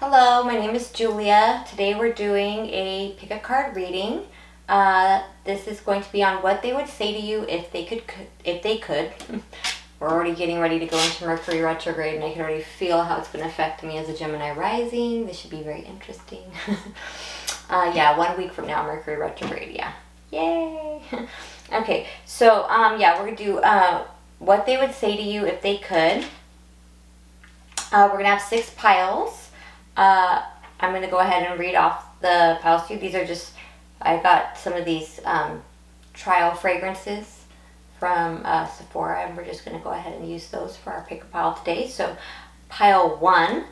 Hello, my name is Julia. Today we're doing a pick a card reading. This is going to be on what they would say to you if they could. We're already getting ready to go into Mercury retrograde, and I can already feel how it's going to affect me as a Gemini rising. This should be very interesting. Yeah, 1 week from now, Mercury retrograde. Yeah, yay. Okay, so yeah, we're gonna do what they would say to you if they could. We're gonna have 6 piles. I'm going to go ahead and read off the piles to you. These are just, I got some of these trial fragrances from Sephora, and we're just going to go ahead and use those for our pick a pile today. So pile 1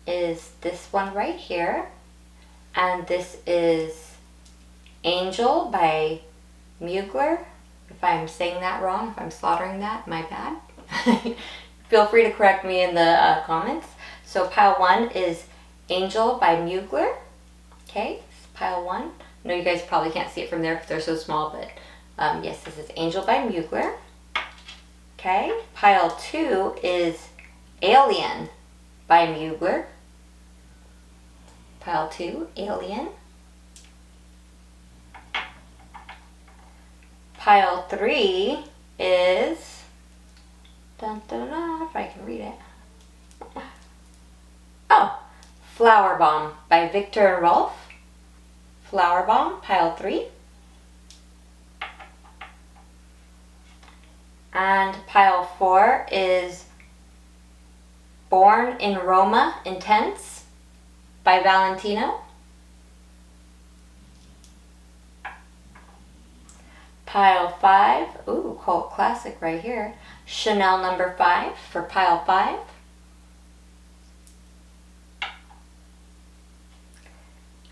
is this one right here, and this is Angel by Mugler. If I'm saying that wrong, if I'm slaughtering that, my bad. Feel free to correct me in the comments. So pile 1 is Angel by Mugler. Okay, pile 1. I know you guys probably can't see it from there because they're so small, but yes, this is Angel by Mugler. Okay, pile 2 is Alien by Mugler. Pile 2, Alien. Pile 3 is, dun, dun, dun, if I can read it. Oh, Flower Bomb by Victor and Rolf. Flower Bomb, pile 3. And pile 4 is Born in Roma Intense by Valentino. Pile 5, ooh, cult classic right here. Chanel No. 5 for pile 5.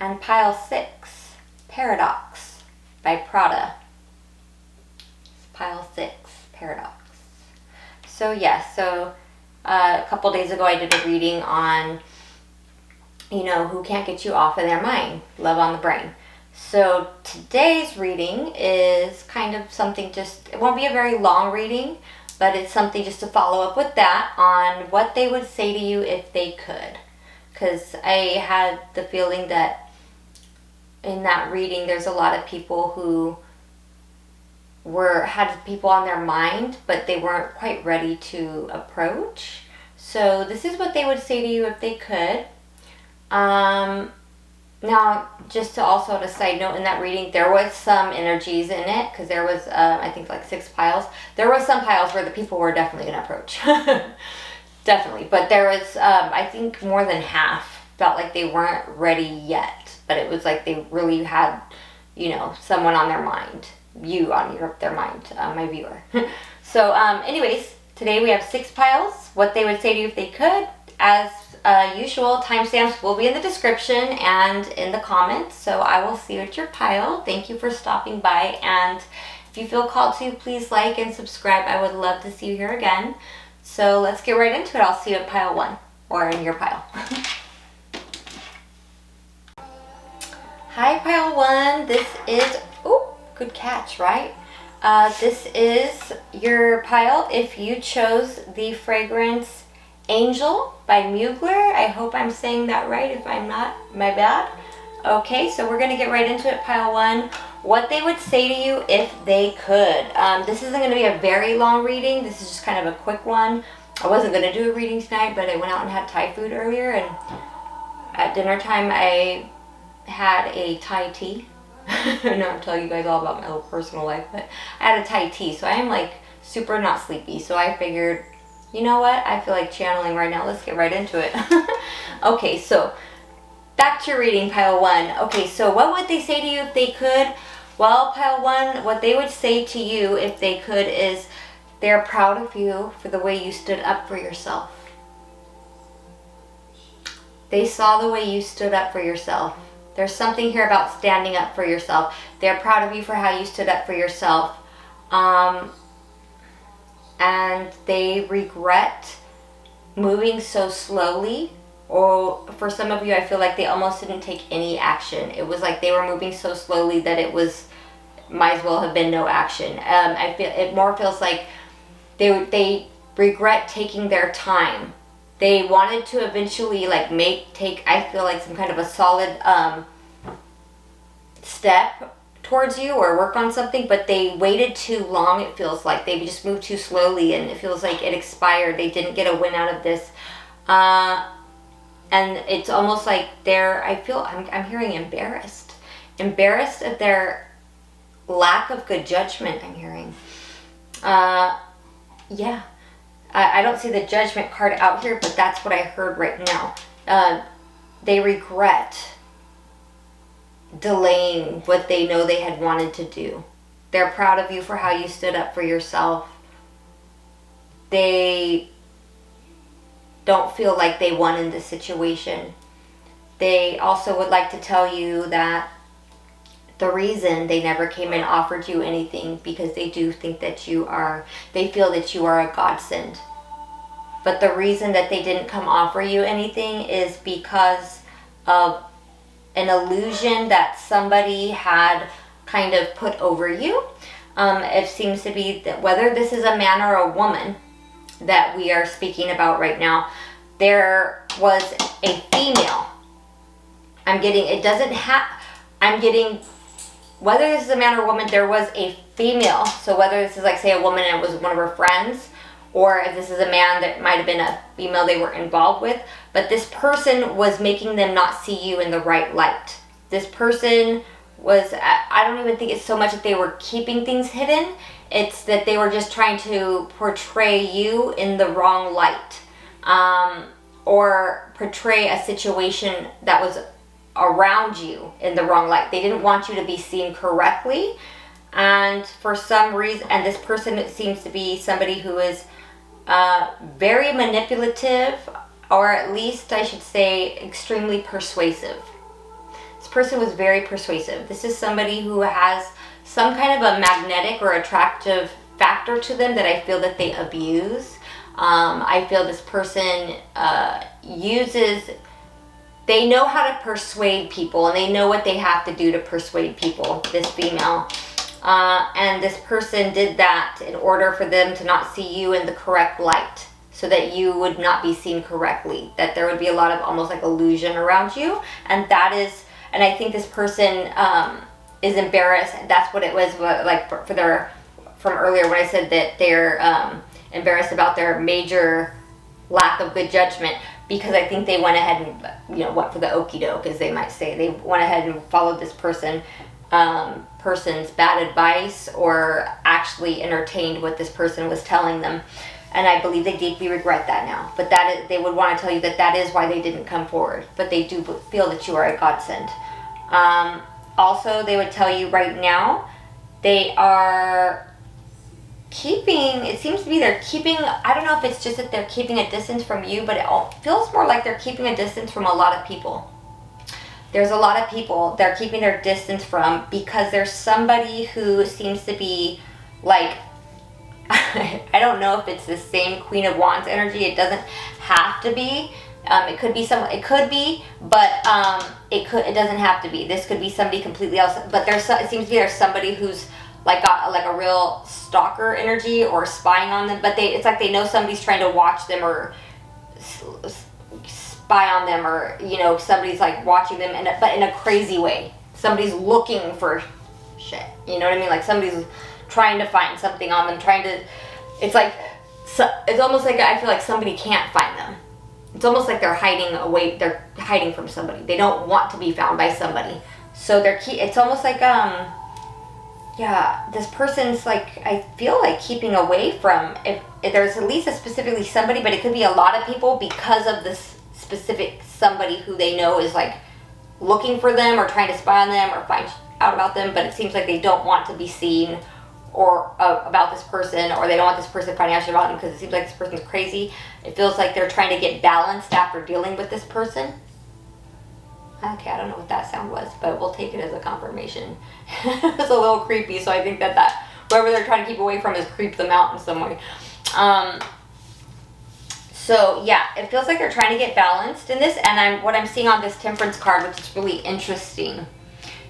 And pile 6, Paradox by Prada. Pile 6, Paradox. So yes, a couple days ago I did a reading on, who can't get you off of their mind, love on the brain. So today's reading is kind of something it won't be a very long reading, but it's something just to follow up with that on what they would say to you if they could. Because I had the feeling that in that reading, there's a lot of people who had people on their mind, but they weren't quite ready to approach. So this is what they would say to you if they could. Now, just to also a side note, in that reading, there was some energies in it, because there was, I think, like 6 piles. There was some piles where the people were definitely going to approach. Definitely. But there was, I think, more than half felt like they weren't ready yet. But it was like they really had, someone on their mind. You on their mind, my viewer. So, anyways, today we have 6 piles. What they would say to you if they could. As usual, timestamps will be in the description and in the comments. So I will see you at your pile. Thank you for stopping by. And if you feel called to, please like and subscribe. I would love to see you here again. So let's get right into it. I'll see you at pile 1 or in your pile. Hi, pile 1. This is, oh, good catch, right? This is your pile if you chose the fragrance Angel by Mugler. I hope I'm saying that right. If I'm not, my bad. Okay, so we're going to get right into it, pile 1. What they would say to you if they could. This isn't going to be a very long reading. This is just kind of a quick one. I wasn't going to do a reading tonight, but I went out and had Thai food earlier, and at dinner time I had a Thai tea. I know I'm telling you guys all about my little personal life, but I had a Thai tea, so I am like super not sleepy. So I figured, you know what? I feel like channeling right now. Let's get right into it. Okay, so back to your reading, pile 1. Okay, so what would they say to you if they could? Well, pile 1, what they would say to you if they could is they're proud of you for the way you stood up for yourself. They saw the way you stood up for yourself. There's something here about standing up for yourself. They're proud of you for how you stood up for yourself. And they regret moving so slowly. Or for some of you, I feel like they almost didn't take any action. It was like they were moving so slowly that it might as well have been no action. I feel it more feels like they regret taking their time. They wanted to eventually like take, I feel like, some kind of a solid step towards you or work on something, but they waited too long. It feels like they just moved too slowly, and it feels like it expired. They didn't get a win out of this, and it's almost like I'm hearing embarrassed at their lack of good judgment. I'm hearing, yeah. I don't see the judgment card out here, but that's what I heard right now. They regret delaying what they know they had wanted to do. They're proud of you for how you stood up for yourself. They don't feel like they won in this situation. They also would like to tell you that the reason they never came and offered you anything, because they do think that they feel that you are a godsend. But the reason that they didn't come offer you anything is because of an illusion that somebody had kind of put over you. It seems to be that whether this is a man or a woman that we are speaking about right now, there was a female. Whether this is a man or woman, there was a female. So whether this is like, say, a woman and it was one of her friends, or if this is a man that might have been a female they were involved with, but this person was making them not see you in the right light. This person was, I don't even think it's so much that they were keeping things hidden, it's that they were just trying to portray you in the wrong light, or portray a situation that was around you in the wrong light. They didn't want you to be seen correctly, and for some reason, and this person seems to be somebody who is very manipulative, or at least I should say extremely persuasive. This person was very persuasive. This is somebody who has some kind of a magnetic or attractive factor to them that I feel that they abuse. I feel this person they know how to persuade people, and they know what they have to do to persuade people, this female. And this person did that in order for them to not see you in the correct light, so that you would not be seen correctly, that there would be a lot of almost like illusion around you. And I think this person is embarrassed. That's what it was like from earlier when I said that they're embarrassed about their major lack of good judgment, because I think they went ahead and went for the okie doke, as they might say. They went ahead and followed this person's bad advice, or actually entertained what this person was telling them. And I believe they deeply regret that now. But they would want to tell you that is why they didn't come forward. But they do feel that you are a godsend. Also, they would tell you right now, they are it seems to be they're keeping, I don't know if it's just that they're keeping a distance from you, but it feels more like they're keeping a distance from a lot of people. There's a lot of people they're keeping their distance from, because there's somebody who seems to be like, I don't know if it's the same Queen of Wands energy. It doesn't have to be. It could be but it doesn't have to be. This could be somebody completely else. But it seems to be there's somebody who's like got like a real stalker energy, or spying on them. But it's like they know somebody's trying to watch them, or spy on them, or somebody's like watching them, but in a crazy way. Somebody's looking for shit. You know what I mean? Like somebody's trying to find something on them. It's almost like I feel like somebody can't find them. It's almost like they're hiding away. They're hiding from somebody. They don't want to be found by somebody. So it's almost like this person's like, I feel like keeping away from, if there's at least specifically somebody, but it could be a lot of people, because of this specific somebody who they know is like looking for them, or trying to spy on them, or find out about them. But it seems like they don't want to be seen or about this person, or they don't want this person finding out about them, because it seems like this person's crazy. It feels like they're trying to get balanced after dealing with this person. Okay, I don't know what that sound was, but we'll take it as a confirmation. It's a little creepy, so I think that whoever they're trying to keep away from has creeped them out in some way. So yeah, it feels like they're trying to get balanced in this. And what I'm seeing on this Temperance card, which is really interesting,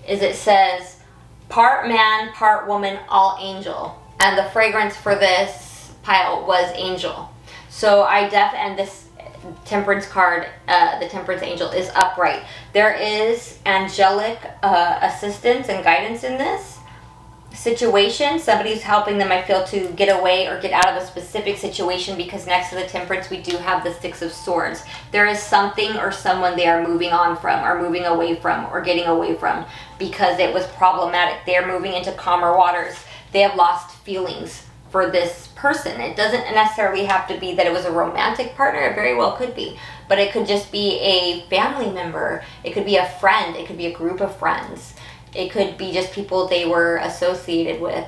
is it says part man, part woman, all angel. And the fragrance for this pile was angel. So and this Temperance card, the Temperance angel, is upright. There is angelic assistance and guidance in this situation. Somebody's helping them, I feel, to get away or get out of a specific situation, because next to the Temperance we do have the Six of Swords. There is something or someone they are moving on from, or moving away from, or getting away from, because it was problematic. They are moving into calmer waters. They have lost feelings for this person. It doesn't necessarily have to be that it was a romantic partner. It very well could be, but it could just be a family member. It could be a friend. It could be a group of friends. It could be just people they were associated with,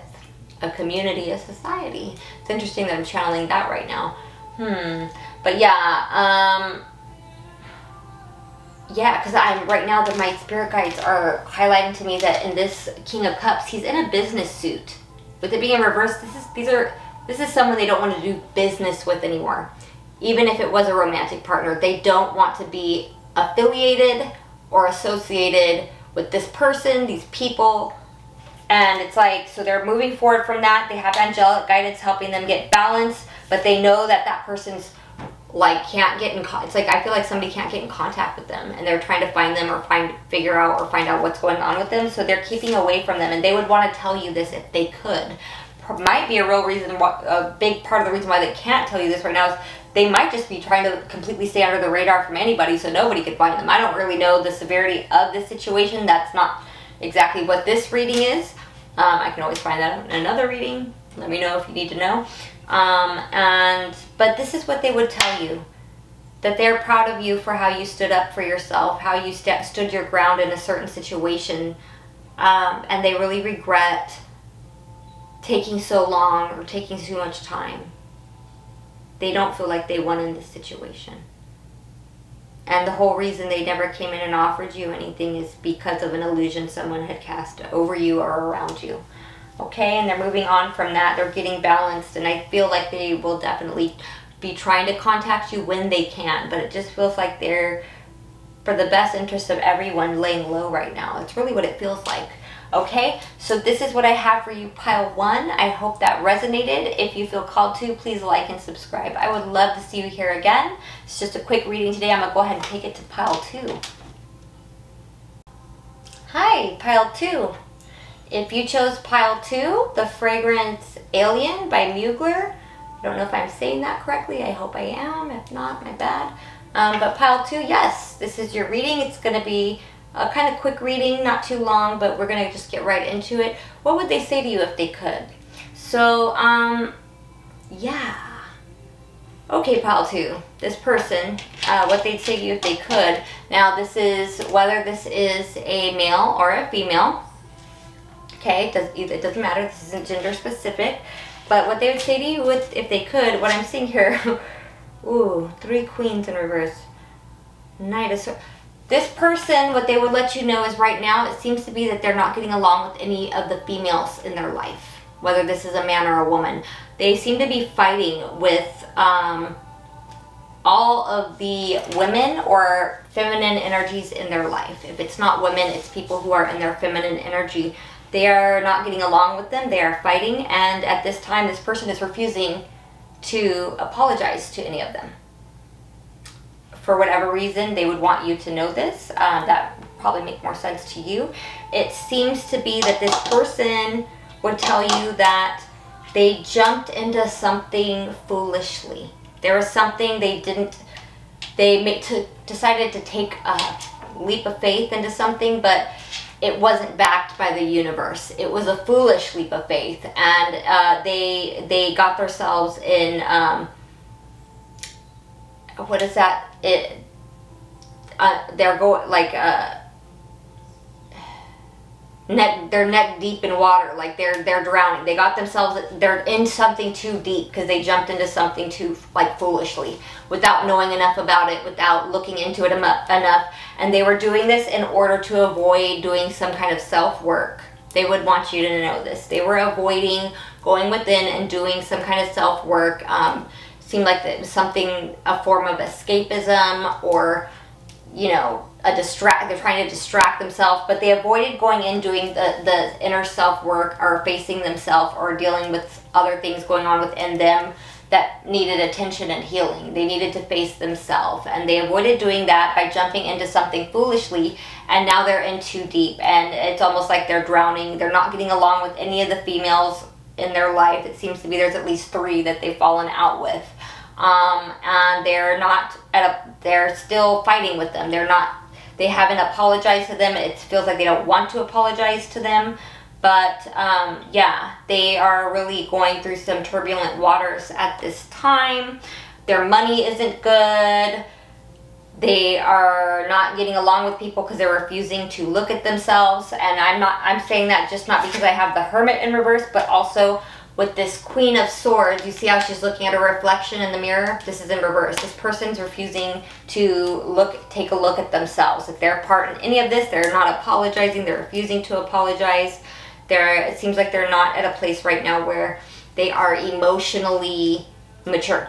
a community, a society. It's interesting that I'm channeling that right now. But yeah, because I'm right now that my spirit guides are highlighting to me that in this King of Cups, he's in a business suit. With it being in reverse, this is someone they don't want to do business with anymore. Even if it was a romantic partner, they don't want to be affiliated or associated with this person, these people. And it's like, so they're moving forward from that. They have angelic guidance helping them get balance, but they know that that person's like can't get in it's like I feel like somebody can't get in contact with them, and they're trying to find them or figure out what's going on with them, so they're keeping away from them. And they would want to tell you this if they could. Might be a real reason, a big part of the reason why they can't tell you this right now is they might just be trying to completely stay under the radar from anybody so nobody could find them. I don't really know the severity of this situation. That's not exactly what this reading is. I can always find that in another reading. Let me know if you need to know. But this is what they would tell you. That they're proud of you for how you stood up for yourself, how you stood your ground in a certain situation. And they really regret taking so long or taking too much time. They don't feel like they won in this situation. And the whole reason they never came in and offered you anything is because of an illusion someone had cast over you or around you. Okay, and they're moving on from that. They're getting balanced, and I feel like they will definitely be trying to contact you when they can, but it just feels like they're, for the best interest of everyone, laying low right now. It's really what it feels like. Okay, so this is what I have for you, pile 1. I hope that resonated. If you feel called to, please like and subscribe. I would love to see you here again. It's just a quick reading today. I'm going to go ahead and take it to pile 2. Hi, pile 2. If you chose pile 2, the fragrance Alien by Mugler. I don't know if I'm saying that correctly. I hope I am. If not, my bad. But pile 2, yes, this is your reading. It's going to be a kind of quick reading, not too long, but we're going to just get right into it. What would they say to you if they could? So, yeah. Okay, pile 2. This person, what they'd say to you if they could. Now, this is, whether this is a male or a female. Okay, it doesn't matter. This isn't gender specific. But what they would say to you if they could, what I'm seeing here, ooh, 3 queens in reverse. Knight of Swords. This person, what they would let you know is right now, it seems to be that they're not getting along with any of the females in their life, whether this is a man or a woman. They seem to be fighting with all of the women or feminine energies in their life. If it's not women, it's people who are in their feminine energy. They are not getting along with them. They are fighting, and at this time, this person is refusing to apologize to any of them. For whatever reason, they would want you to know this. That would probably make more sense to you. It seems to be that this person would tell you that they jumped into something foolishly. There was something they decided to take a leap of faith into something, but it wasn't backed by the universe. It was a foolish leap of faith, and they got themselves in what is that? They're going like they're neck deep in water, like they're drowning. They got themselves, they're in something too deep because they jumped into something too foolishly, without knowing enough about it, without looking into it enough, and they were doing this in order to avoid doing some kind of self-work. They would want you to know this. They were avoiding going within and doing some kind of self-work. Seemed like it was something, a form of escapism, or they're trying to distract themselves, but they avoided going in doing the inner self work, or facing themselves, or dealing with other things going on within them that needed attention and healing. They needed to face themselves, and they avoided doing that by jumping into something foolishly, and now they're in too deep, and it's almost like they're drowning. They're not getting along with any of the females in their life. It seems to be there's at least 3 that they've fallen out with. And they're still fighting with them. They haven't apologized to them. It feels like they don't want to apologize to them. But yeah, they are really going through some turbulent waters at this time. Their money isn't good. They are not getting along with people because they're refusing to look at themselves. And I'm saying that just not because I have the Hermit in reverse, but also with this Queen of Swords. You see how she's looking at a reflection in the mirror? This is in reverse. This person's refusing to take a look at themselves. If they're part in any of this, they're not apologizing. They're refusing to apologize. It seems like they're not at a place right now where they are emotionally mature.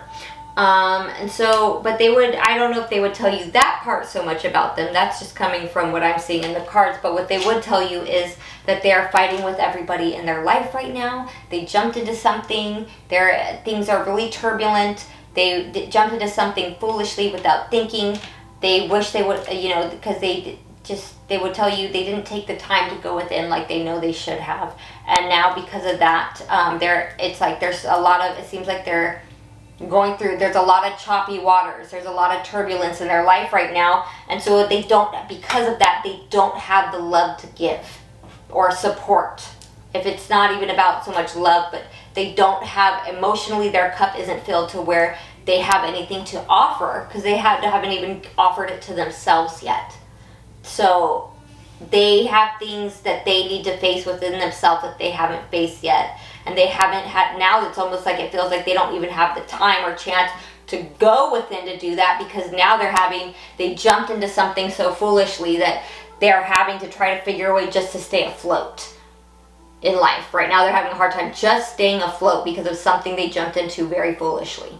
But I don't know if they would tell you that part so much about them. That's just coming from what I'm seeing in the cards. But what they would tell you is that they are fighting with everybody in their life right now. They jumped into something. Things are really turbulent. They jumped into something foolishly without thinking. They wish they would, because they would tell you they didn't take the time to go within like they know they should have. And now because of that, it seems like they're going through, there's a lot of choppy waters. There's a lot of turbulence in their life right now. And so because of that, they don't have the love to give or support. If it's not even about so much love, but they don't have, emotionally, their cup isn't filled to where they have anything to offer, because they haven't even offered it to themselves yet. So they have things that they need to face within themselves that they haven't faced yet. And they haven't had, now it's almost like it feels like they don't even have the time or chance to go within to do that, because now they jumped into something so foolishly that they're having to try to figure a way just to stay afloat in life. Right now they're having a hard time just staying afloat because of something they jumped into very foolishly.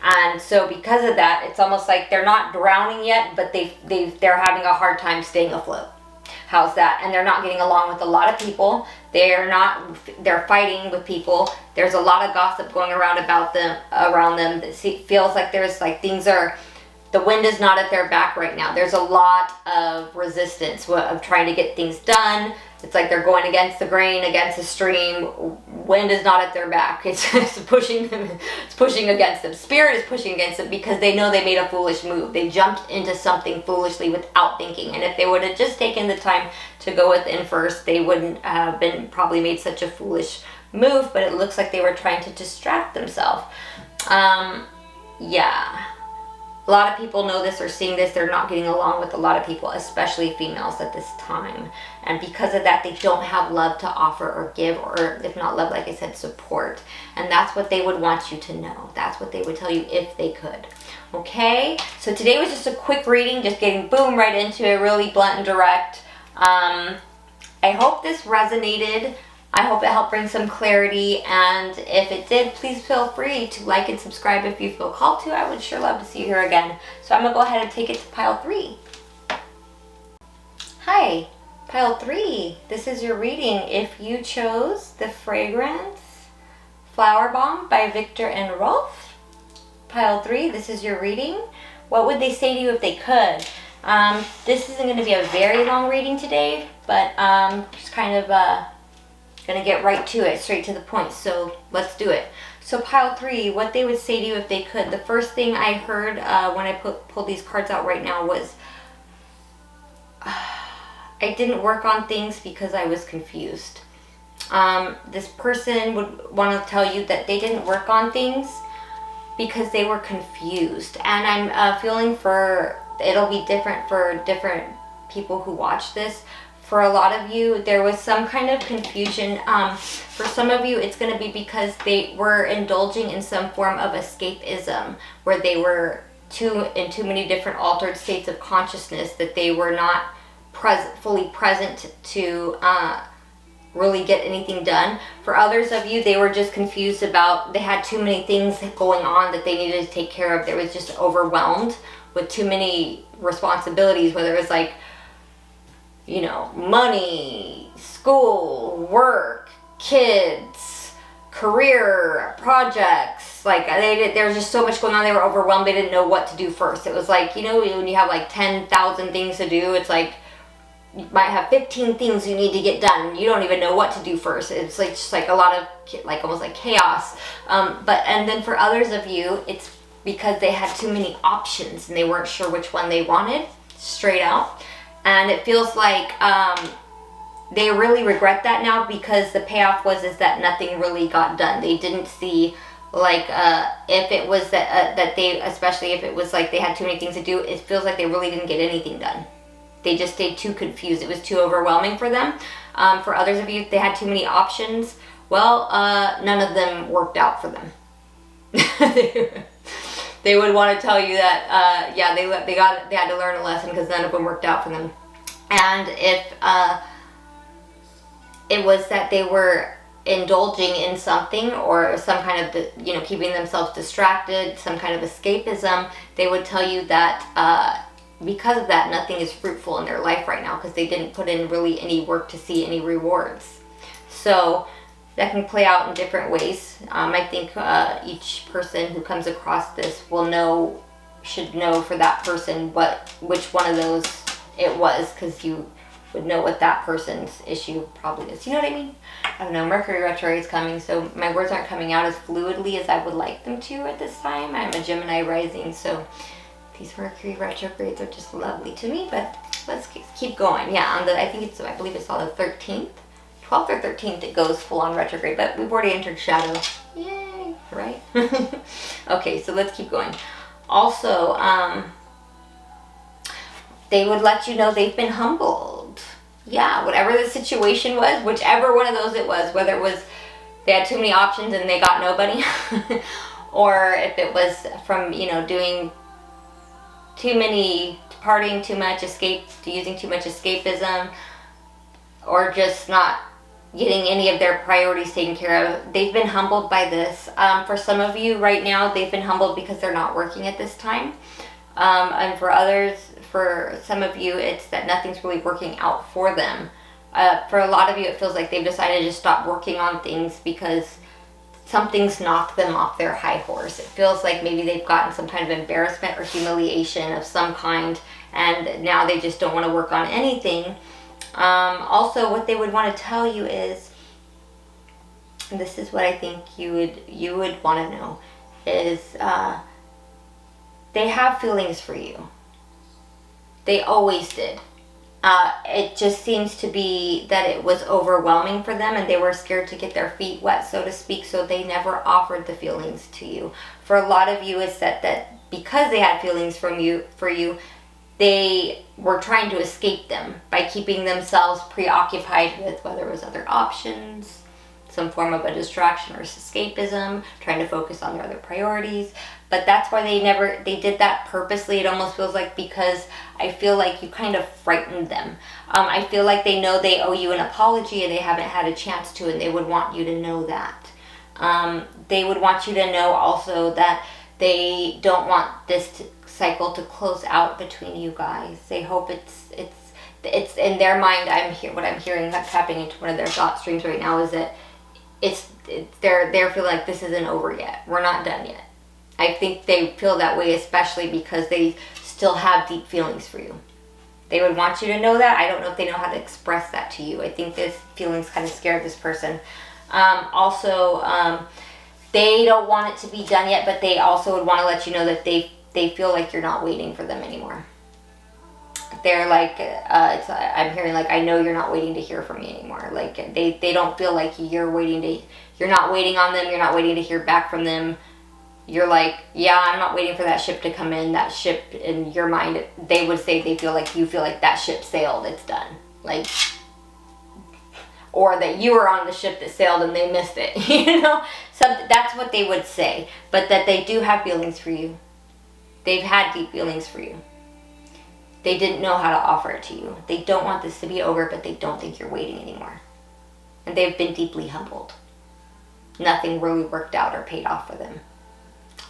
And so because of that, it's almost like they're not drowning yet, but they're having a hard time staying afloat. How's that? And they're not getting along with a lot of people. They're fighting with people. There's a lot of gossip going around them. That feels like the wind is not at their back right now. There's a lot of resistance of trying to get things done. It's like they're going against the grain, against the stream. Wind is not at their back. It's pushing them. It's pushing against them. Spirit is pushing against them because they know they made a foolish move. They jumped into something foolishly without thinking. And if they would have just taken the time to go within first, they wouldn't have probably made such a foolish move. But it looks like they were trying to distract themselves. Yeah. A lot of people know this or seeing this. They're not getting along with a lot of people, especially females at this time. And because of that, they don't have love to offer or give, or if not love, like I said, support. And that's what they would want you to know. That's what they would tell you if they could. Okay? So today was just a quick reading, just getting boom right into it, really blunt and direct. I hope this resonated. I hope it helped bring some clarity, and if it did, please feel free to like and subscribe if you feel called to. I would sure love to see you here again. So I'm going to go ahead and take it to pile 3. Hi, pile 3. This is your reading. If you chose The Fragrance Flower Bomb by Victor and Rolf, pile 3, this is your reading. What would they say to you if they could? This isn't going to be a very long reading today, but just kind of gonna get right to it, straight to the point. So let's do it. So pile 3, what they would say to you if they could. The first thing I heard when I pulled these cards out right now was, I didn't work on things because I was confused. This person would want to tell you that they didn't work on things because they were confused. And I'm feeling it'll be different for different people who watch this. For a lot of you, there was some kind of confusion. For some of you, it's going to be because they were indulging in some form of escapism, where they were in too many different altered states of consciousness that they were not fully present to really get anything done. For others of you, they were just confused about, they had too many things going on that they needed to take care of. They was just overwhelmed with too many responsibilities, whether it was like, money, school, work, kids, career, projects, it's like there was just so much going on. They were overwhelmed. They didn't know what to do first. It was like, you know, when you have like 10,000 things to do, it's like you might have 15 things you need to get done and you don't even know what to do first. It's like just like a lot of like almost like chaos. And then for others of you, it's because they had too many options and they weren't sure which one they wanted, straight out. And it feels like they really regret that now, because the payoff is that nothing really got done. They didn't see, like, if it was that they, especially if it was like they had too many things to do, it feels like they really didn't get anything done. They just stayed too confused. It was too overwhelming for them. For others of you, they had too many options. Well, none of them worked out for them. They would want to tell you that, yeah, they had to learn a lesson because none of them worked out for them. And if it was that they were indulging in something or some kind of, you know, keeping themselves distracted, some kind of escapism, they would tell you that because of that, nothing is fruitful in their life right now, because they didn't put in really any work to see any rewards. So that can play out in different ways. I think each person who comes across this should know for that person which one of those it was, because you would know what that person's issue probably is. You know what I mean? I don't know. Mercury retrograde is coming, so my words aren't coming out as fluidly as I would like them to at this time. I'm a Gemini rising, so these Mercury retrogrades are just lovely to me, but let's keep going. Yeah, I believe it's on the 13th. 12th or 13th it goes full on retrograde, but we've already entered shadow. Yay, right? Okay, so let's keep going. Also, they would let you know they've been humbled. Yeah, whatever the situation was, whichever one of those it was, whether it was they had too many options and they got nobody, or if it was from, you know, doing too many, partying too much, using too much escapism, or just not getting any of their priorities taken care of. They've been humbled by this. For some of you right now, they've been humbled because they're not working at this time. And for others, for some of you, it's that nothing's really working out for them. For a lot of you, it feels like they've decided to just stop working on things because something's knocked them off their high horse. It feels like maybe they've gotten some kind of embarrassment or humiliation of some kind, and now they just don't want to work on anything. Also, what they would want to tell you is, and this is what I think you would want to know, is they have feelings for you. They always did. It just seems to be that it was overwhelming for them and they were scared to get their feet wet, so to speak, so they never offered the feelings to you. For a lot of you, it's that because they had feelings for you, they were trying to escape them by keeping themselves preoccupied with whether it was other options, some form of a distraction or escapism, trying to focus on their other priorities. But that's why they did that purposely. It almost feels like because I feel like you kind of frightened them. I feel like they know they owe you an apology and they haven't had a chance to, and they would want you to know that. They would want you to know also that they don't want this cycle to close out between you guys. They hope it's in their mind. What I'm hearing that's happening into one of their thought streams right now is that they're feeling like this isn't over yet. We're not done yet. I think they feel that way, especially because they still have deep feelings for you. They would want you to know that. I don't know if they know how to express that to you. I think this feelings kind of scared this person. They don't want it to be done yet, but they also would want to let you know that they feel like you're not waiting for them anymore. They're like, I'm hearing like, I know you're not waiting to hear from me anymore. Like they don't feel like you're not waiting on them. You're not waiting to hear back from them. You're like, yeah, I'm not waiting for that ship to come in. That ship, in your mind, they would say you feel like that ship sailed. It's done. Like, or that you were on the ship that sailed and they missed it. You know, so that's what they would say. But that they do have feelings for you. They've had deep feelings for you. They didn't know how to offer it to you. They don't want this to be over, but they don't think you're waiting anymore. And they've been deeply humbled. Nothing really worked out or paid off for them.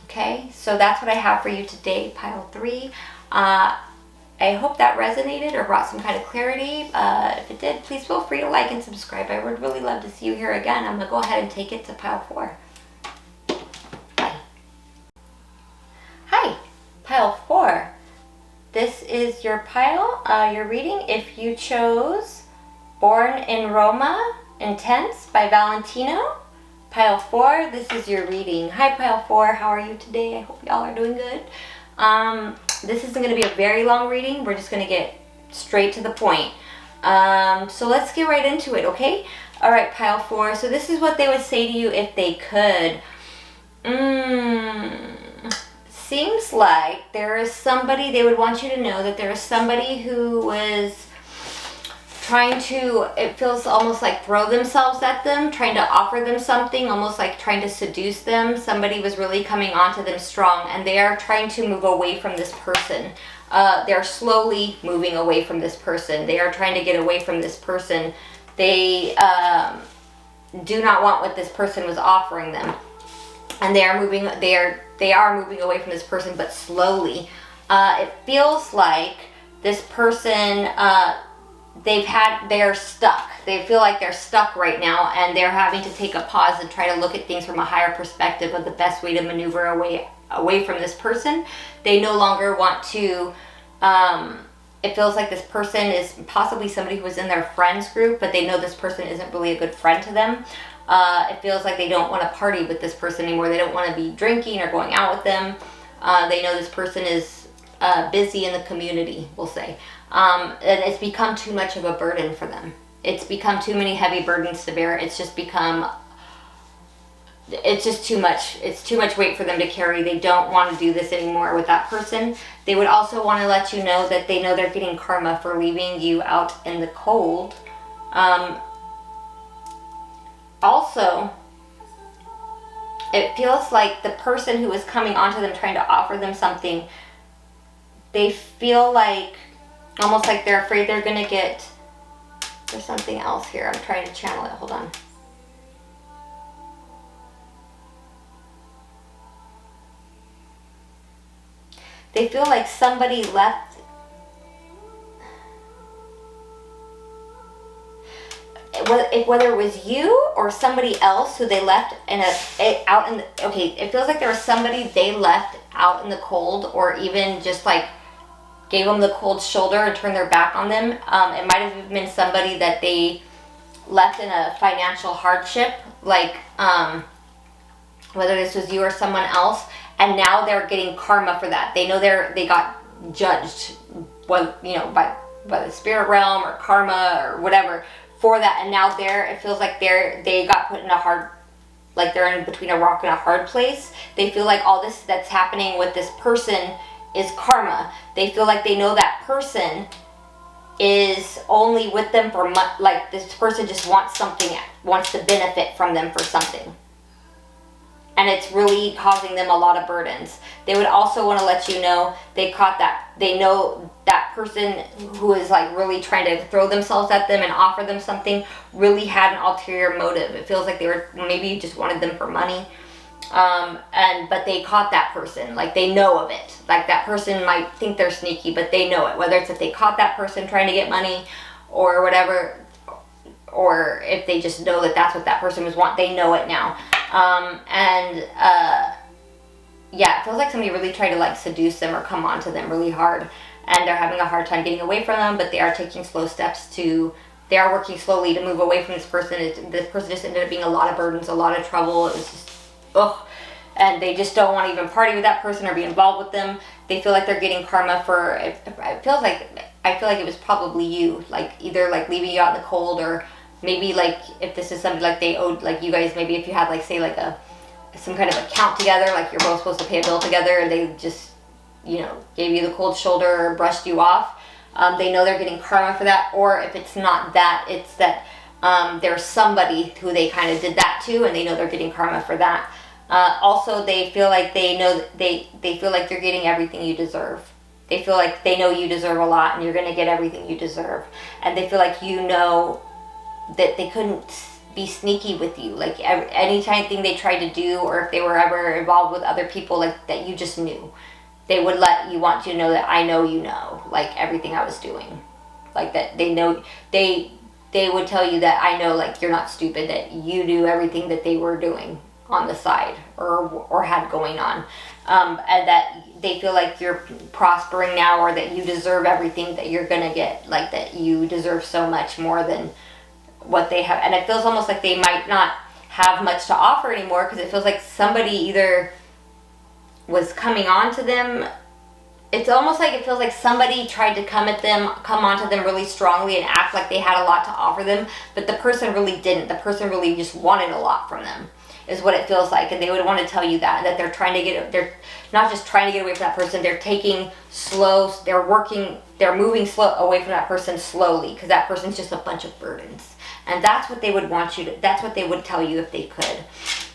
Okay, so that's what I have for you today, pile 3. I hope that resonated or brought some kind of clarity. If it did, please feel free to like and subscribe. I would really love to see you here again. I'm going to go ahead and take it to pile 4. Bye. Pile 4. This is your pile, your reading. If you chose Born in Roma, Intense by Valentino. Pile 4, this is your reading. Hi Pile 4, how are you today? I hope y'all are doing good. This isn't going to be a very long reading. We're just going to get straight to the point. So let's get right into it, okay? All right, Pile 4. So this is what they would say to you if they could. Seems like there is somebody, they would want you to know that there is somebody who was trying to, it feels almost like throw themselves at them, trying to offer them something, almost like trying to seduce them. Somebody was really coming onto them strong, and they are trying to move away from this person. They're slowly moving away from this person. They are trying to get away from this person. They do not want what this person was offering them, and they are moving moving away from this person, but slowly. It feels like this person, they're stuck. They feel like they're stuck right now, and they're having to take a pause and try to look at things from a higher perspective of the best way to maneuver away from this person. They no longer want to, it feels like this person is possibly somebody who was in their friends group, but they know this person isn't really a good friend to them. It feels like they don't want to party with this person anymore. They don't want to be drinking or going out with them. They know this person is busy in the community, we'll say. And it's become too much of a burden for them. It's become too many heavy burdens to bear. It's just too much. It's too much weight for them to carry. They don't want to do this anymore with that person. They would also want to let you know that they know they're getting karma for leaving you out in the cold. Also, it feels like the person who is coming onto them trying to offer them something, they feel like, almost like they're afraid they're going to get, there's something else here. I'm trying to channel it. Hold on. They feel like somebody left. Whether it was you or somebody else who they left it feels like there was somebody they left out in the cold, or even just like gave them the cold shoulder and turned their back on them. It might have been somebody that they left in a financial hardship, like whether this was you or someone else, and now they're getting karma for that. They know they got judged, by the spirit realm or karma or whatever for that, and now it feels like they got put in a hard, like they're in between a rock and a hard place. They feel like all this that's happening with this person is karma. They feel like they know that person is only with them for like this person just wants to benefit from them for something, and it's really causing them a lot of burdens. They would also want to let you know they know that person who is like really trying to throw themselves at them and offer them something really had an ulterior motive. It feels like they were maybe just wanted them for money, but they caught that person. Like they know of it. Like that person might think they're sneaky, but they know it. Whether it's if they caught that person trying to get money or whatever, or if they just know that that's what that person was want, they know it now. It feels like somebody really tried to like seduce them or come onto them really hard, and they're having a hard time getting away from them, but they are taking slow steps they are working slowly to move away from this person. This person just ended up being a lot of burdens, a lot of trouble. It was just, and they just don't want to even party with that person or be involved with them. They feel like they're getting karma for, I feel like it was probably you, like either like leaving you out in the cold, or maybe like if this is something like they owed, like you guys, maybe if you had like say like some kind of account together, like you're both supposed to pay a bill together, and they just gave you the cold shoulder or brushed you off. They know they're getting karma for that. Or if it's not that, it's that there's somebody who they kind of did that to, and they know they're getting karma for that. Also, they feel like they feel like you're getting everything you deserve. They feel like they know you deserve a lot, and you're going to get everything you deserve. And they feel like that they couldn't be sneaky with you. Like any thing they tried to do, or if they were ever involved with other people, like that you just knew. They would want you to know that I know you know, like everything I was doing. Like that they know, they would tell you that I know, like you're not stupid, that you knew everything that they were doing on the side or had going on. and that they feel like you're prospering now, or that you deserve everything that you're gonna get, like that you deserve so much more than what they have. And it feels almost like they might not have much to offer anymore, because it feels like somebody either was coming on to them. It's almost like it feels like somebody tried to come onto them really strongly and act like they had a lot to offer them, but the person really didn't. The person really just wanted a lot from them, is what it feels like. And they would want to tell you that they're trying to they're not just trying to get away from that person, they're they're moving slow away from that person slowly, because that person's just a bunch of burdens. And that's what they would that's what they would tell you if they could.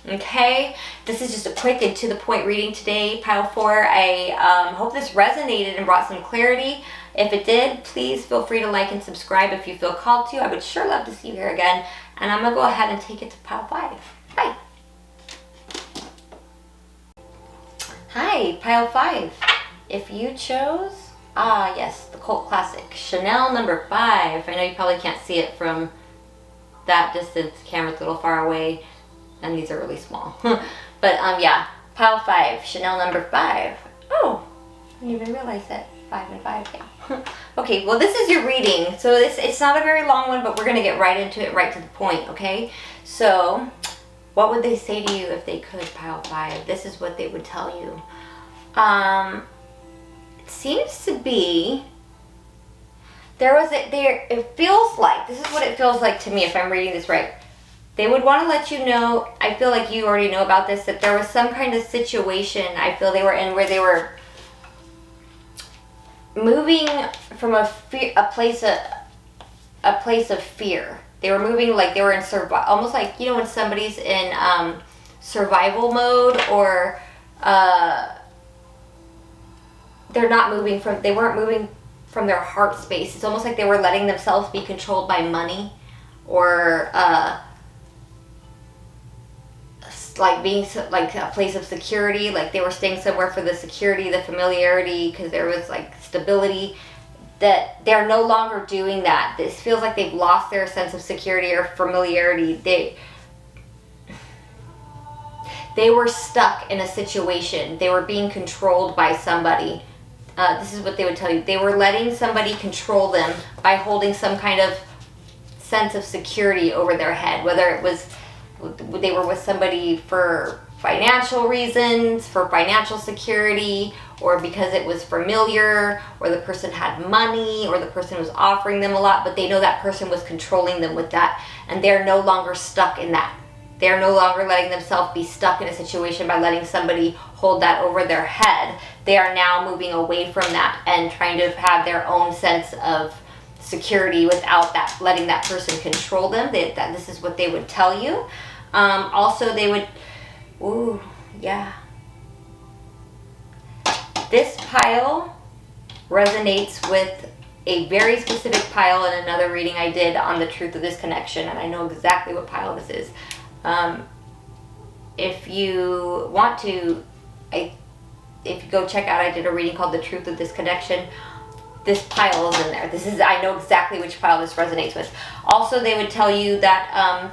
Okay, this is just a quick and to the point reading today, pile 4. I hope this resonated and brought some clarity. If it did, please feel free to like and subscribe if you feel called to. I would sure love to see you here again. And I'm going to go ahead and take it to pile 5. Bye. Hi, pile 5. If you chose, yes, the cult classic, Chanel number 5. I know you probably can't see it from that distance. The camera's a little far away, and these are really small. But yeah, pile 5, Chanel number 5. Oh, I didn't even realize that. 5 and 5, yeah. Okay, well, this is your reading. So it's not a very long one, but we're going to get right into it, right to the point, okay? So what would they say to you if they could, pile 5? This is what they would tell you. It seems to be it feels like, this is what it feels like to me if I'm reading this right. They would want to let you know, I feel like you already know about this, that there was some kind of situation I feel they were in where they were moving from a place of fear. They were moving like they were in almost like, you know, when somebody's in survival mode, or they weren't moving from their heart space. It's almost like they were letting themselves be controlled by money, or like being like a place of security, like they were staying somewhere for the security, the familiarity, because there was like stability. That they're no longer doing that. This feels like they've lost their sense of security or familiarity. They were stuck in a situation. They were being controlled by somebody. This is what they would tell you. They were letting somebody control them by holding some kind of sense of security over their head, whether it was they were with somebody for financial reasons, for financial security, or because it was familiar, or the person had money, or the person was offering them a lot, but they know that person was controlling them with that, and they're no longer stuck in that. They're no longer letting themselves be stuck in a situation by letting somebody hold that over their head. They are now moving away from that and trying to have their own sense of security without that, letting that person control them. This is what they would tell you. Also, they would, ooh, yeah. This pile resonates with a very specific pile in another reading I did on the truth of this connection, and I know exactly what pile this is. If you want to, if you go check out, I did a reading called The Truth of This Connection. This pile is in there. I know exactly which pile this resonates with. Also, they would tell you that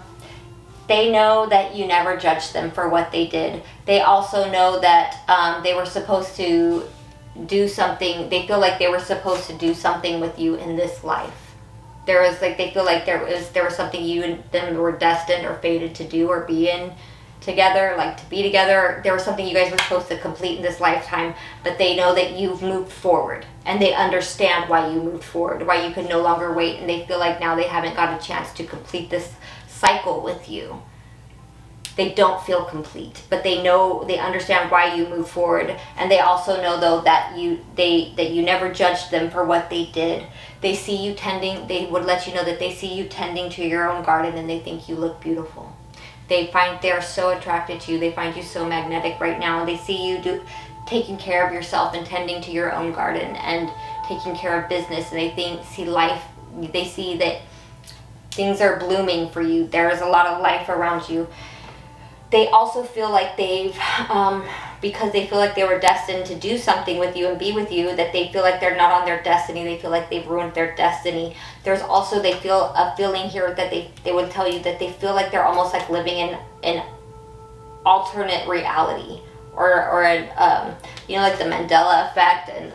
they know that you never judged them for what they did. They also know that they were supposed to do something. They feel like they were supposed to do something with you in this life. They feel like there was something you and them were destined or fated to do or be in together, like to be together. There was something you guys were supposed to complete in this lifetime, but they know that you've moved forward, and they understand why you moved forward, why you could no longer wait, and they feel like now they haven't got a chance to complete this cycle with you. They don't feel complete, but they understand why you move forward, and they also know though that you never judged them for what they did. They see you tending. They would let you know that they see you tending to your own garden, and they think you look beautiful. They're so attracted to you. They find you so magnetic right now, and they see you taking care of yourself and tending to your own garden and taking care of business, and they see that things are blooming for you. There is a lot of life around you. They also feel like because they feel like they were destined to do something with you and be with you, that they feel like they're not on their destiny. They feel like they've ruined their destiny. There's also, they feel a feeling here that they would tell you that they feel like they're almost like living in an alternate reality, or an, you know, like the Mandela effect and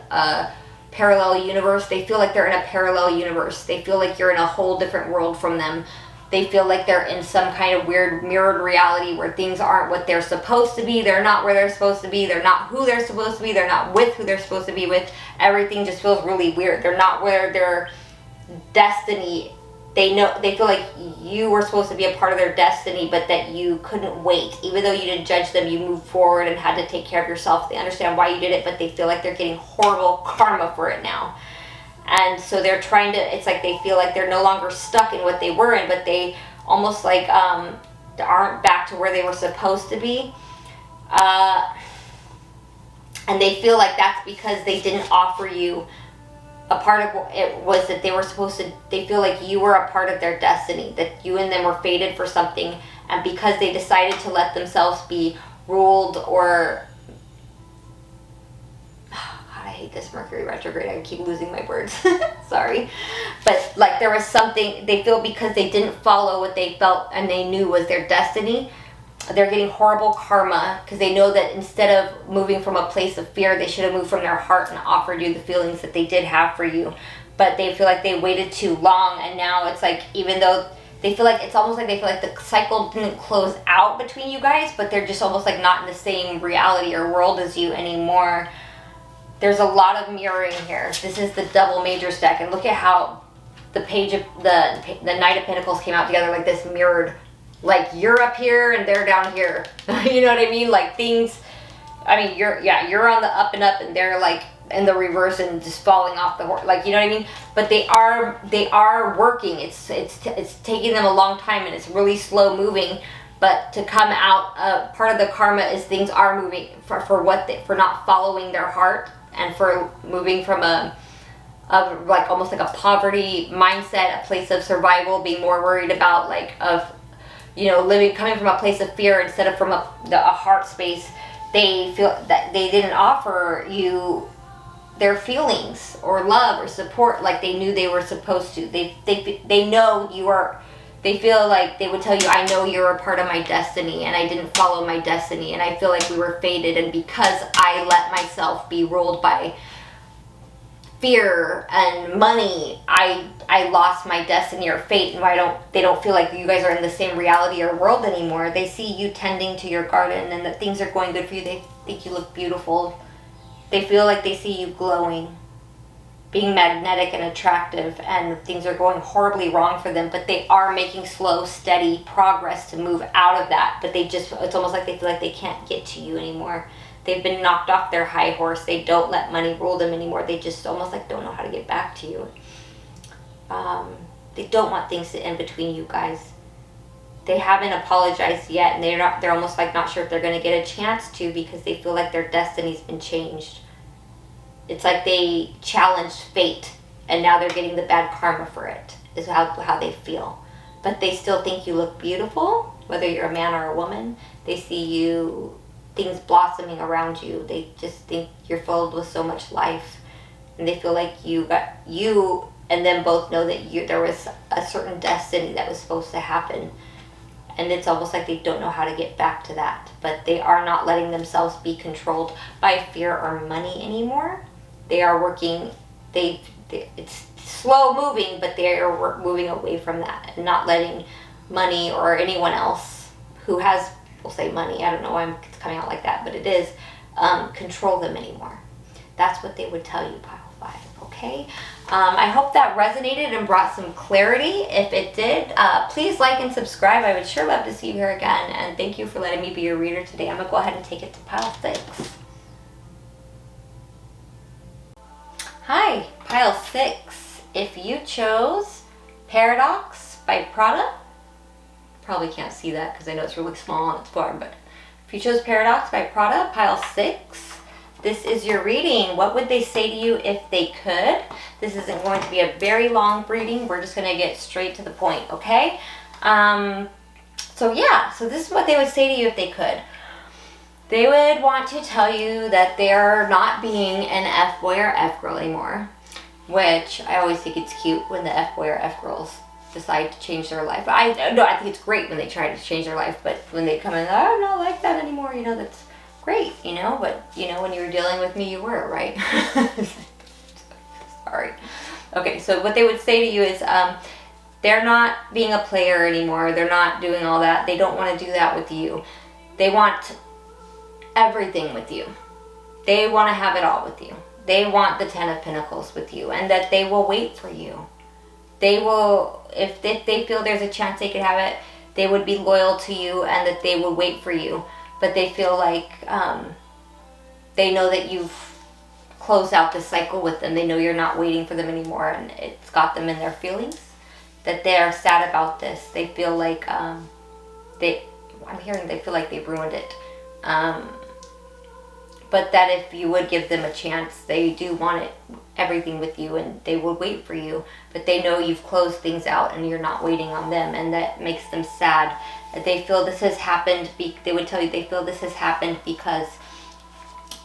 parallel universe. They feel like they're in a parallel universe. They feel like you're in a whole different world from them. They feel like they're in some kind of weird mirrored reality where things aren't what they're supposed to be. They're not where they're supposed to be. They're not who they're supposed to be. They're not with who they're supposed to be with. Everything just feels really weird. They're not where their destiny. They feel like you were supposed to be a part of their destiny, but that you couldn't wait. Even though you didn't judge them, you moved forward and had to take care of yourself. They understand why you did it, but they feel like they're getting horrible karma for it now. And so they're trying to, it's like they feel like they're no longer stuck in what they were in, but they almost like aren't back to where they were supposed to be. And they feel like that's because they didn't offer you a part of it was that they were supposed to, they feel like you were a part of their destiny, that you and them were fated for something, and because they decided to let themselves be ruled or, God, I hate this Mercury retrograde, I keep losing my words, sorry, but like there was something, they feel because they didn't follow what they felt and they knew was their destiny, they're getting horrible karma because they know that instead of moving from a place of fear, they should have moved from their heart and offered you the feelings that they did have for you. But they feel like they waited too long, and now it's like, even though they feel like, it's almost like they feel like the cycle didn't close out between you guys, but they're just almost like not in the same reality or world as you anymore. There's a lot of mirroring here. This is the double majors deck, and look at how the page of the Knight of Pentacles came out together like this, mirrored. Like you're up here and they're down here. You know what I mean? Like things, I mean, you're on the up and up and they're like in the reverse and just falling off the horse. Like, you know what I mean? But they are working. It's taking them a long time and it's really slow moving. But to come out, part of the karma is things are moving for not following their heart and for moving from like almost like a poverty mindset, a place of survival, being more worried about you know, coming from a place of fear instead of from a heart space. They feel that they didn't offer you their feelings or love or support like they knew they were supposed to. They know you are. They feel like they would tell you, I know you're a part of my destiny and I didn't follow my destiny and I feel like we were fated, and because I let myself be ruled by fear and money, I lost my destiny or fate, and they don't feel like you guys are in the same reality or world anymore. They see you tending to your garden and that things are going good for you. They think you look beautiful. They feel like they see you glowing, being magnetic and attractive, and things are going horribly wrong for them, but they are making slow, steady progress to move out of that. But it's almost like they feel like they can't get to you anymore. They've been knocked off their high horse. They don't let money rule them anymore. They just almost like don't know how to get back to you. They don't want things to end between you guys. They haven't apologized yet, and they're almost like not sure if they're going to get a chance to, because they feel like their destiny's been changed. It's like they challenged fate and now they're getting the bad karma for it, is how they feel. But they still think you look beautiful, whether you're a man or a woman. They see things blossoming around you. They just think you're filled with so much life, and they feel like you and them both know that there was a certain destiny that was supposed to happen, and it's almost like they don't know how to get back to that. But they are not letting themselves be controlled by fear or money anymore. They are working. It's slow moving, but they are moving away from that and not letting money or anyone else who has, we'll say money, I don't know why it's coming out like that, but it is, control them anymore. That's what they would tell you, Pile 5, okay? I hope that resonated and brought some clarity. If it did, please like and subscribe. I would sure love to see you here again, and thank you for letting me be your reader today. I'm going to go ahead and take it to Pile 6. Hi, Pile 6. If you chose Paradox by Prada, probably can't see that because I know it's really small on its form, but if you chose Paradox by Prada, Pile 6, this is your reading. What would they say to you if they could? This isn't going to be a very long reading. We're just going to get straight to the point, okay? So this is what they would say to you if they could. They would want to tell you that they're not being an F-boy or F-girl anymore, which I always think it's cute when the F-boy or F-girls decide to change their life. I think it's great when they try to change their life, but when they come in, I'm not like that anymore, that's great, you know, but, you know, when you were dealing with me, you were, right? Sorry. Okay, so what they would say to you is, they're not being a player anymore. They're not doing all that. They don't want to do that with you. They want everything with you. They want to have it all with you. They want the Ten of Pentacles with you, and that they will wait for you. They will, if they feel there's a chance they could have it, they would be loyal to you, and that they will wait for you. But they feel like they know that you've closed out this cycle with them. They know you're not waiting for them anymore, and it's got them in their feelings. That they are sad about this. They feel like they feel like they've ruined it. But that if you would give them a chance, they do want everything with you, and they will wait for you. But they know you've closed things out and you're not waiting on them, and that makes them sad. That they feel this has happened. They would tell you they feel this has happened because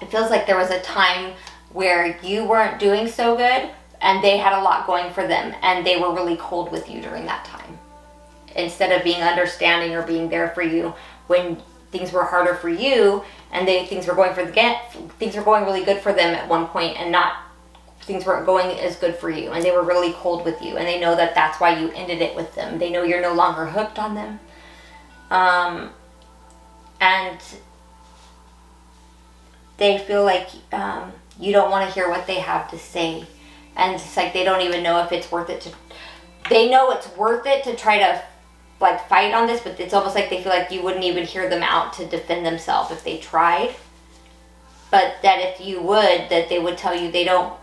it feels like there was a time where you weren't doing so good, and they had a lot going for them, and they were really cold with you during that time. Instead of being understanding or being there for you when things were harder for you, and things were going really good for them at one point, and things weren't going as good for you, and they were really cold with you, and they know that that's why you ended it with them. They know you're no longer hooked on them, and they feel like you don't want to hear what they have to say. And it's like they don't even know if it's worth it they know it's worth it to try to like fight on this, but it's almost like they feel like you wouldn't even hear them out to defend themselves if they tried. But that if you would, that they would tell you they're not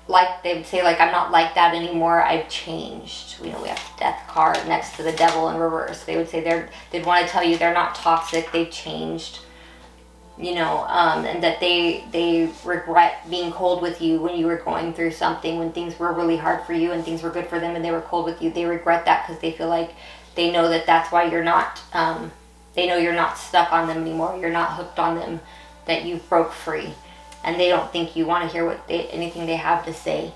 like, they would say like, I'm not like that anymore, I've changed. You know, we have the Death card next to the Devil in reverse. They would say they'd want to tell you they're not toxic, they've changed. You know, and that they regret being cold with you when you were going through something, when things were really hard for you and things were good for them and they were cold with you. They regret that because they feel like they know that that's why you're not, they know you're not stuck on them anymore. You're not hooked on them, that you broke free. And they don't think you want to hear anything they have to say.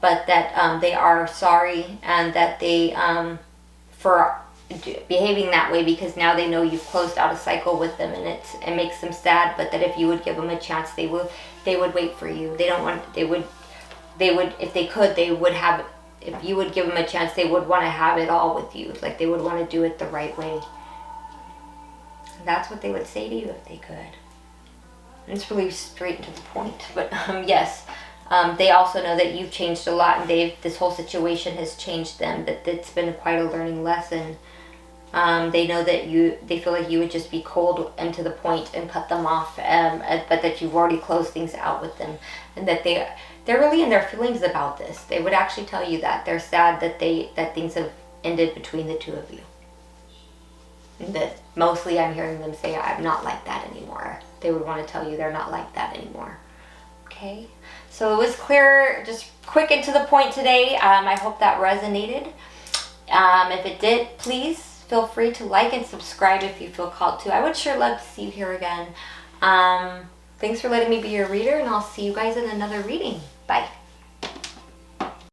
But that they are sorry, and that they, for behaving that way, because now they know you've closed out a cycle with them, and it makes them sad. But that if you would give them a chance, they would wait for you. They would if they could, they would have, if you would give them a chance, they would want to have it all with you. Like they would want to do it the right way. That's what they would say to you if they could. And it's really straight to the point. But yes, they also know that you've changed a lot, and this whole situation has changed them. That it's been quite a learning lesson. They know that they feel like you would just be cold and to the point and cut them off, but that you've already closed things out with them, and that they're really in their feelings about this. They would actually tell you that they're sad that things have ended between the two of you. And that mostly I'm hearing them say, I'm not like that anymore. They would want to tell you they're not like that anymore. Okay, so it was clear, just quick and to the point today. I hope that resonated. If it did, please feel free to like and subscribe if you feel called to. I would sure love to see you here again. Thanks for letting me be your reader, and I'll see you guys in another reading. Bye.